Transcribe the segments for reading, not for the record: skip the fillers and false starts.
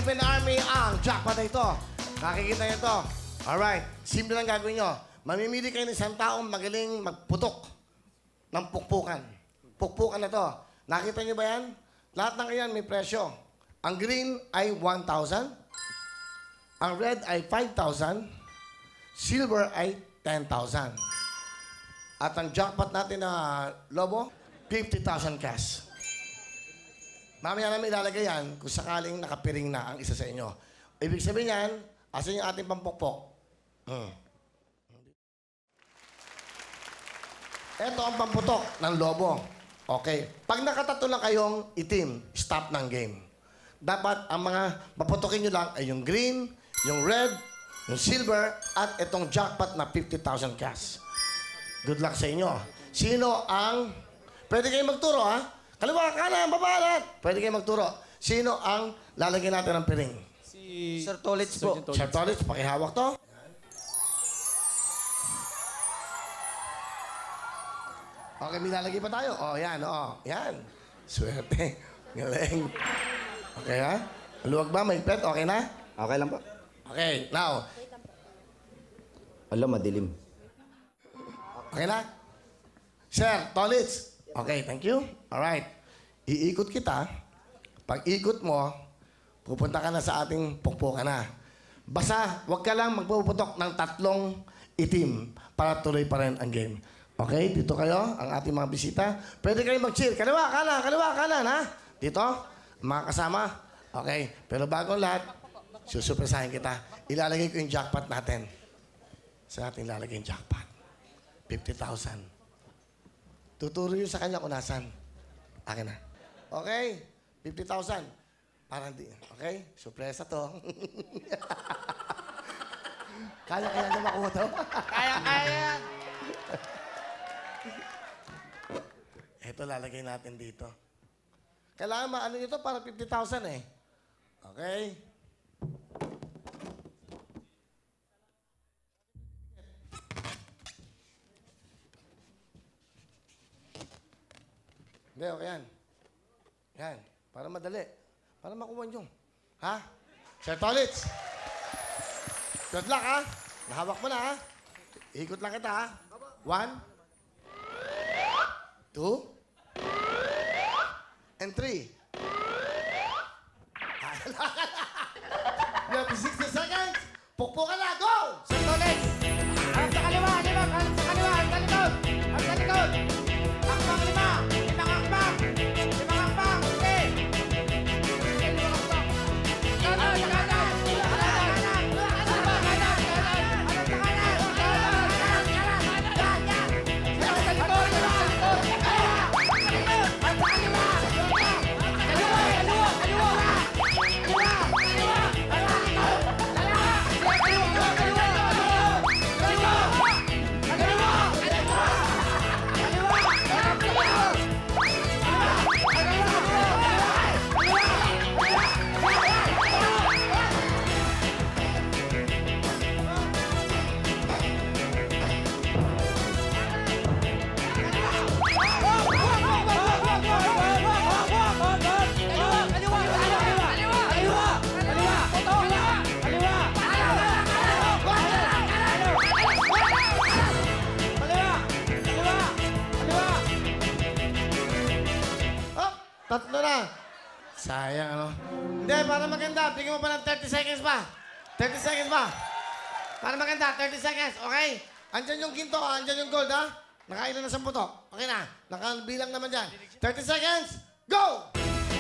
Philippine Army ang jackpot na ito. Nakikita niyo ito. Alright, simple lang gagawin nyo. Mamimili kayo ng isang taong magaling magputok ng pukpukan. Pukpukan na to. Nakita niyo ba yan? Lahat ng iyan may presyo. Ang green ay 1,000. Ang red ay 5,000. Silver ay 10,000. At ang jackpot natin na Lobo, 50,000 cash. Mamaya namin ilalagay yan kung sakaling nakapiring na ang isa sa inyo. Ibig sabihin yan, asan yung ating pampukpok? Ito ang pamputok ng Lobo. Okay. Pag nakatatlo lang kayong itim, stop ng game. Dapat ang mga paputokin nyo lang ay yung green, yung red, yung silver, at itong jackpot na 50,000 cash. Good luck sa inyo. Sino ang... Pwede kayong magturo, ha? Kaliwa, kanan, baba, lahat. Pwede kayong magturo. Sino ang lalagyan natin ng piring? Si Sir Tolitz po. Sir Tolitz, pakihawak to. Okay, may lalagay pa tayo. Oh, yan, oh. Yan. Swerte. Galing. Okay, ha? Maluwag ba? May pet? Okay na? Okay lang po. Okay, now. Alam, madilim. Okay na? Sir, Tolitz. Okay, thank you. Alright. Iikot kita. Pag ikot mo, pupunta ka na sa ating pukpukan na. Basta, huwag ka lang magpuputok ng 3 itim para tuloy pa rin ang game. Okay, dito kayo, ang ating mga bisita. Pwede kayo mag-cheer. Kaliwa, kanan, ha? Dito, mga kasama. Okay, pero bago lahat, susupresahin kita. Ilalagay ko yung jackpot natin. Sa ating ilalagay yung jackpot. 50,000. Tuturo yun sa kanya kung nasan. Akin na. Okay, 50,000. Parang di. Okay, surpresa to. Kaya na makuha to? Kaya. Ito lalagay natin dito. Kailangan maano nyo to para 50,000 eh. Okay? Hindi, okay yan. Yan. Para madali. Para makuha nyo. Ha? Sir Tolitz. Good luck, ha? Nahawak mo na, ha? Ikot lang kita, ha? 1, 2, and 3. You have 60 seconds. Pukpukan na. Go! Sir Tolitz. Harap sa kaliwa, harap sa kaliwa, harap sa likod. Harap sa likod. Akbang 5. 5 akbang. 5 akbang. Okay. 5 akbang. Kanan, kanan. Kanan. Kanan. Harap sa kanan. Harap sa likod. Tatlo na. Sayang, ano? Hindi, para maganda. Bigyan mo pa ng 30 seconds pa. 30 seconds pa. Para maganda, 30 seconds. Okay? Andyan yung ginto, andyan yung gold, ha? Nakailan na sa puto. Okay na. Nakabilang naman dyan. 30 seconds. Go!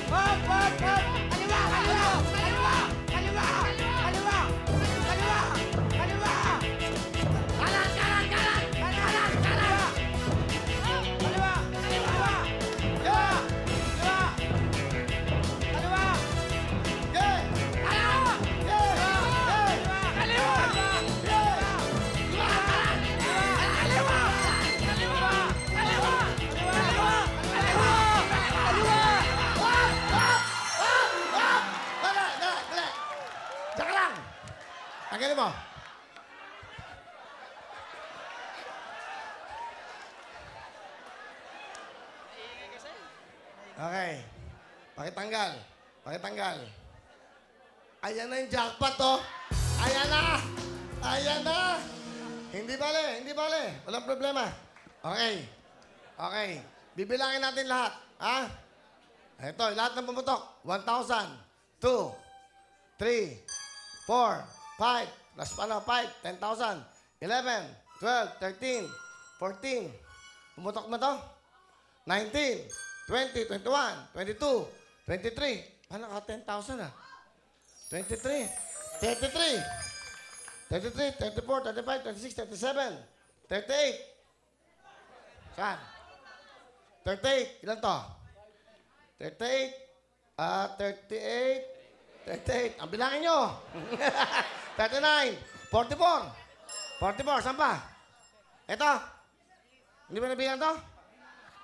Hop, hop, hop! Kaliwa, kaliwa! Kaliwa! Kaliwa! Kaliwa! Kaliwa! Kaliwa! Kanan, kanan, kanan! Kanan, kanan! Kaliwa! Kaliwa! Kaliwa! Kaliwa! Yeah! Kaliwa! Yeah! Kaliwa! Tanggalin mo. Okay. Pakitanggal. Pakitanggal. Ayan na yung jackpot, oh. Ayan na. Ayan na. Hindi bale. Walang problema. Okay. Okay. Bibilangin natin lahat. Ha? Ito, lahat ng pumutok. 1,000, 2, 3, 4, 5, plus pa na, 5, 10,000, 11, 12, 13, 14. Pumutok na to? 19, 20, 21, 22, 23. Paano ka 10,000 ah? 23, 33, 33, 34, 35, 36, 37, 38. Saan? 38. Ilan to? 38. 38. 38. Ang bilangin nyo. 39. 44. 44. Saan pa? Ito. Hindi ba nabilang to?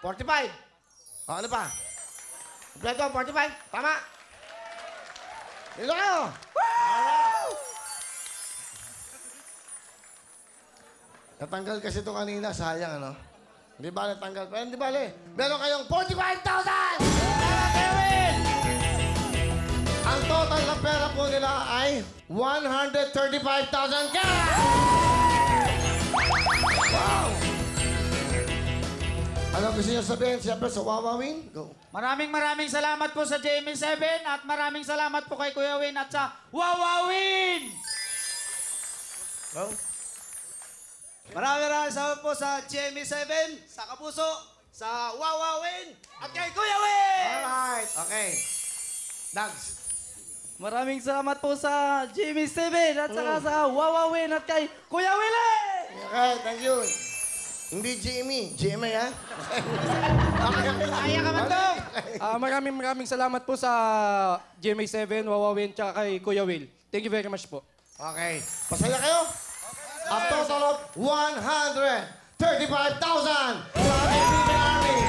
45. O, ano pa? Ito, 45. Tama. Dito kayo. Natanggal kasi ito kanina. Sayang, ano? Hindi ba natanggal pa? Hindi ba, meron kayong 45,000! Ang total na pera po nila ay 135,000 cash! Wow! Ano gusto niyo sabihin? Siyempre sa Wawawin? Go. Maraming salamat po sa JMA7 at maraming salamat po kay Kuya Win at sa Wawawin! Go. Maraming salamat po sa GMA7, sa Kapuso, sa Wawawin, at kay Kuya Win! Alright. Okay. Dags. Maraming salamat po sa GMA7 at saka sa Wawawin at kay Kuya Willie! Okay, thank you. Hindi Jimmy. Jimmy, ha? Kaya ka man to! Maraming salamat po sa GMA7, Wawawin, at kay Kuya Will. Thank you very much po. Okay. Pasaya kayo? A total of 135,000 from Philippine Army.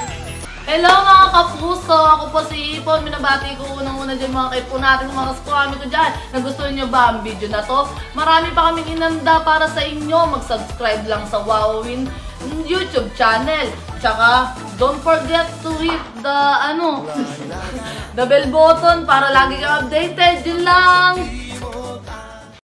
Hello mga kapuso! Ako po si Ipon. Minabati ko unang-una dyan mga kaipo natin, mga kaskwami ko dyan. Nagustuhan nyo ba ang video na to? Marami pa kaming inanda para sa inyo. Mag-subscribe lang sa Wawawin YouTube channel. Tsaka, don't forget to hit the, the bell button para lagi kang updated. Yun lang!